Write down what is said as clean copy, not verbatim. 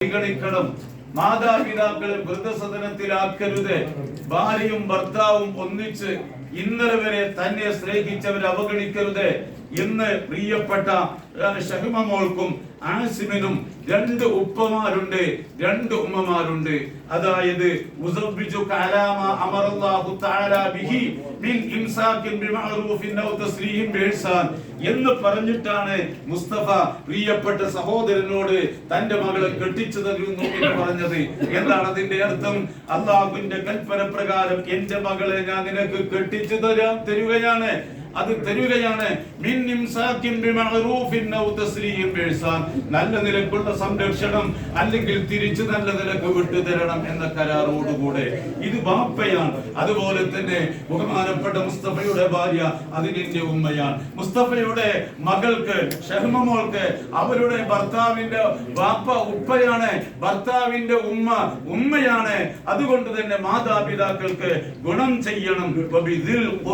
പരിഗണിക്കണം. മാതാപിതാക്കളെ വൃദ്ധസദനത്തിലാക്കരുത്. ഭാര്യയും ഭർത്താവും ഒന്നിച്ച് ഇന്നലെ വരെ തന്നെ സ്നേഹിച്ചവരെ അവഗണിക്കരുത് എന്ന് പ്രിയപ്പെട്ട ഷഹിമ മോൾക്കും ആസിമിനും രണ്ട് ഉപ്പമാരുണ്ട്, രണ്ട് ഉമ്മമാരുണ്ട്. അതായത് എന്ന് പറഞ്ഞിട്ടാണ് മുസ്തഫ പ്രിയപ്പെട്ട സഹോദരനോട് തന്റെ മകളെ കെട്ടിച്ചു തരുന്നു എന്ന് പറഞ്ഞത്. എന്താണ് അതിന്റെ അർത്ഥം? അള്ളാഹുവിന്റെ കൽപ്പന പ്രകാരം എന്റെ മകളെ ഞാൻ നിനക്ക് കെട്ടിച്ചു തരുകയാണ്. അത് തരുകയാണ്. നല്ല നിലക്കുള്ള സംരക്ഷണം അല്ലെങ്കിൽ തിരിച്ചു നല്ല നിലക്ക് വിട്ടു തരണം എന്ന കരാറോടുകൂടെ. ഇത് ബാപ്പയാണ്. അതുപോലെ തന്നെ ബഹുമാനപ്പെട്ട മുസ്തഫയുടെ ഭാര്യ അതിന്റെ ഉമ്മയാണ്. മുസ്തഫയുടെ മകൾക്ക് ഷഹ്മ മോൾക്ക് അവരുടെ ഭർത്താവിന്റെ ബാപ്പ ഉപ്പയാണ്, ഭർത്താവിന്റെ ഉമ്മ ഉമ്മയാണ്. അതുകൊണ്ട് തന്നെ മാതാപിതാക്കൾക്ക് ഗുണം ചെയ്യണം.